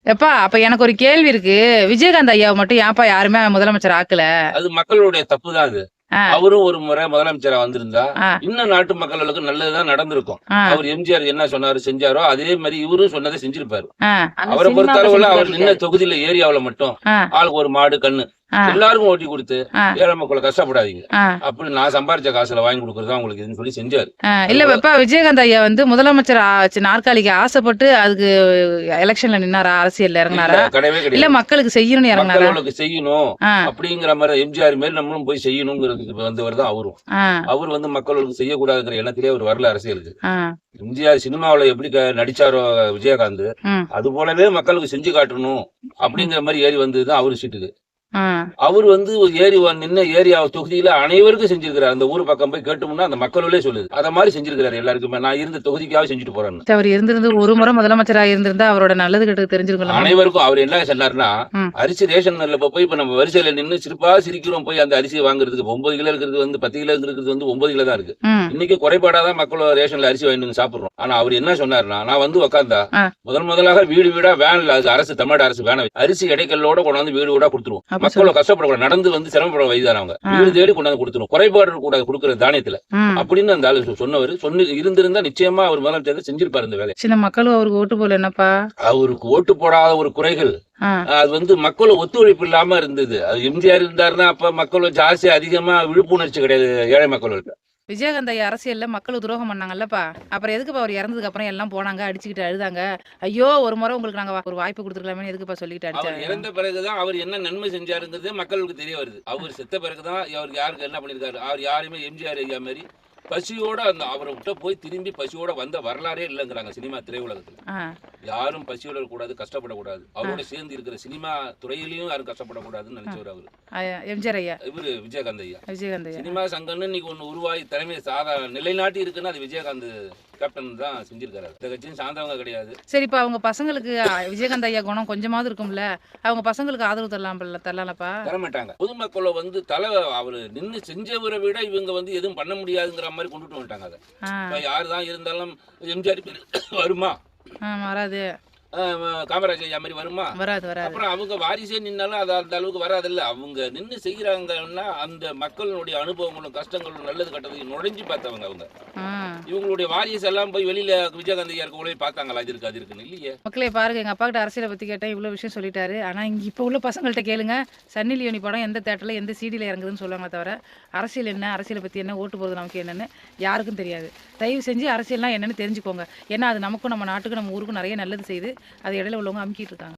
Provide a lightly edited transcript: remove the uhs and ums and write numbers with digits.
எப்பா அப்ப எனக்கு ஒரு கேள்வி இருக்கு. விஜயகாந்த் ஐயாவ மட்டும் ஏன்ப்பா யாருமே முதலமைச்சர் ஆக்கல? அது மக்களுடைய தப்பு தான் அது. ஆ, அவரும் ஒரு முறை முதலமைச்சரா வந்திருந்தா, ஆ, இன்னும் நாட்டு மக்களுக்கு நல்லது தான் நடந்திருக்கும். ஆ, அவர் எம்ஜிஆர் என்ன சொன்னாரு, செஞ்சாரோ, அதே மாரி இவரும் சொன்னத செஞ்சிருப்பாரு. ஆ, அந்த அவர சினிமாவ பொறுத்தளவுல செஞ்சு அவர் நின்ன காட்டிட்டாரு. தொகுதியில ஏரியாவுல மட்டும், ஆ, ஆளுக்கு ஒரு மாடு, கன்னு ஆ, எல்லாருக்கும் ஓட்டி குடுத்து, ஆ, ஏழை மக்கள கஷ்டப்படாதீங்க. ஆ, அப்படி நான் சம்பாரிச்ச காசுல வாங்கி குடுக்குறது தான் உங்களுக்கு இதுன்னு சொல்லி செஞ்சாரு. ஆ. இல்ல அதுபோல எப்பா விஜயகாந்த் ஐயா முதலமைச்சர் நாற்காலிக்கு ஆசைப்பட்டு அதுக்கு எலக்ஷன்ல நின்னாரா? அரசியல்ல இல்ல இறங்குனாரா? கிடையவே இல்ல கிடையாது. மக்களுக்கு செய்யணும்னு இறங்குனாரா? மக்களுக்கு செய்யணும் ஆ, அப்படிங்கிற மாரி எம்ஜிஆர் மாரி நம்மளும் போய் செய்யணுங்கிறதுக்கு வந்தவர் தான் அவரும். ஆ, அவர் மக்களுக்கு செய்யக்கூடாதுங்கிற எண்ணத்திலே அவர் வரல அரசியலுக்கு. ஆ, எம்ஜிஆர் சினிமாவுல எப்படி நடிச்சாரோ விஜயகாந்த், ம், அது போலவே மக்களுக்கு செஞ்சு காட்டணும் அப்படிங்கிற மாரி ஏறி வந்தது தான் அவரு சீட்டுக்கு. ஆ. அவரு ஒரு நின்ன ஏரியா தொகுதியில அனைவருக்கும் செஞ்சிருக்கிறார். அந்த ஊர் பக்கம் போய் கேட்டோம்னா அந்த மக்களே சொல்லுது. அத மாரி செஞ்சிருக்கிறாரு எல்லாருக்குமே. நான் இருந்த தொகுதிக்காக செஞ்சுட்டு போறேன்னு. அவர் இருந்திருந்து ஒரு முறை முதலமைச்சரா இருந்திருந்தா அவரோட நல்லது கெட்டது தெரிஞ்சிருக்கும்ல. அனைவருக்கும் அவர் என்ன சொன்னாருன்னா, ம், அரிசி ரேஷன் கடையில போய் இப்ப நம்ம வரிசையில நின்னு சிரிப்பா சிரிக்கிறோம் போய் அந்த அரிசிய வாங்குறதுக்கு. 9 கிலோ இருக்கிறது 10 கிலோ இருக்கிறது 9 கிலோ தான் இருக்கு. ம், இன்னைக்கு குறைபாடா தான் மக்கள் ரேஷன்ல அரிசி வாங்கிட்டு வந்து சாப்பிடுறோம். ஆனா அவர் என்ன சொன்னாருன்னா, நான் உட்கார்ந்தா ஆ. முதலாக வீடு வீடா வேன்ல அது அரசு தமிழ்நாடு அரசு வேன அரிசி இடைக்கல்லோட கொண்டாந்து வீடு வீடா கொடுத்துருவோம். அப்ப மக்கள் கஷ்டப்படக்கூடாது. நடந்து சிரமப்பட வயதானவங்க. ஆ. வீடு தேடி கொண்டாந்து கொடுத்துரும். குறைபாடு கூடாது குடுக்குற தானியத்துல. ம். அப்படின்னு அந்த ஆளு சொன்னவரு இருந்திருந்தா நிச்சயமா அவர் முதலமைச்சர் செஞ்சிருப்பாரு இந்த வேலையை. சில மக்களும் அவருக்கு ஓட்டு போல என்னப்பா? அவருக்கு ஓட்டு போடாத ஒரு குறைகள் ஆ, அது மக்கள் ஒத்துழைப்பு இல்லாம இருந்தது. அது எம்ஜிஆர் இருந்தாருன்னா அப்ப மக்கள் ஜாஸ்தி அதிகமா விழிப்புணர்ச்சி கிடையாது ஏழை மக்களுக்கு. விஜயகாந்த் ஐயா அரசியல்ல மக்களுக்கு துரோகம் பண்ணாங்கல்லப்பா. அப்புறம் எதுக்குப்பா அவர் இறந்ததுக்கு அப்புறம் எல்லாம் போனாங்க, அடிச்சுக்கிட்டு அழுதாங்க. ஐயோ! ஒரு முறை உங்களுக்கு நாங்க ஒரு வாய்ப்பு குடுத்துருக்கலாமேன்னு எதுக்குப்பா சொல்லிட்டு அவர் அடிச்சாங்க? இறந்த பிறகுதான் அவர் என்ன நன்மை செஞ்சாருங்கிறது மக்களுக்கு தெரிய வருது. அவர் செத்த பிறகுதான் அவருக்கு யாருக்கு என்ன பண்ணிருக்காரு. அவர் யாருமே எம்ஜிஆர் ஐயா மாதிரி பசியோட அவரை விட்ட போய் திரும்பி பசியோட வந்த வரலாறே இல்லைங்கிறாங்க சினிமா திரையுலகத்துல. ஆ, யாரும் பசியோட இருக்கக்கூடாது, கஷ்டப்படக்கூடாது. ஆ, அவரோட சேர்ந்து இருக்கிற சினிமா துறையிலயும் யாரும் கஷ்டப்படக்கூடாதுன்னு ஆ. நினைச்சவர் அவரு. எம்ஜிஆர் ஐயா. விஜயகாந்த் ஐயா. விஜயகாந்த் ஐயா. சினிமா சங்கம்னு இன்னைக்கு ஒண்ணு உருவாகி தலைமை நிலைநாட்டி இருக்குன்னா அது விஜயகாந்த் கேப்டன் தான் செஞ்சிருக்காரு. இந்த கட்சியும் சார்ந்தவங்க கிடையாது. சரி, இப்ப அவங்க பசங்களுக்கு விஜயகாந்த் ஐயா குணம் கொஞ்சமாவது இருக்கும்ல. அவங்க பசங்களுக்கு ஆதரவு தரலாம்லப்பா? தரமாட்டாங்க. பொதுமக்களை அவரு நின்னு செஞ்சவரை விட இவங்க எதுவும் பண்ண முடியாதுங்கிற மாதிரி கொண்டுட்டு வந்துட்டாங்க அதை. ஆ, இப்ப யாருதான் இருந்தாலும் எம்ஜிஆர் பேரு வருமா, ஆ, வராது. காமராஜ் ஐயா மாதிரி வருமா, வராது, வராது. அப்புறம் அவங்க வாரிசே நின்னாலும் அது அந்த அளவுக்கு வராதில்ல. அவங்க நின்னு செய்யறாங்கன்னா அந்த மக்களுடைய அனுபவங்களும் கஷ்டங்களும் நல்லது கட்டதையும் நுழைஞ்சு பார்த்தவங்க அவங்க. ஆ. இவங்களுடைய வாரிசு எல்லாம் போய் வெளியில விஜயகாந்த் ஐயா இருக்க பார்த்தாங்களா? இது இருக்கு அது இருக்குன்னு இல்லையே. மக்களே பாருங்க, எங்க அப்பா கிட்ட அரசியலை பத்தி கேட்டேன், இவ்வளவு விஷயம் சொல்லிட்டாரு. ஆனா இங்க இப்ப உள்ள பசங்கள்ட்ட கேளுங்க, சன்னி லியோனி படம் எந்த தேட்டர்ல எந்த சீடியில இறங்குதுன்னு சொல்லுவாங்க தவிர அரசியல் என்ன, அரசியலை பத்தி என்ன, ஓட்டு போறது நமக்கு என்னன்னு யாருக்கும் தெரியாது. தயவு செஞ்சு அரசியல்னா என்னன்னு தெரிஞ்சுக்கோங்க. ஏன்னா அது நமக்கும் நம்ம நாட்டுக்கும் நம்ம ஊருக்கும் நிறைய நல்லது செய்யுது. அது இடையில உள்ளவங்க அமுக்கிட்டு இருக்காங்க.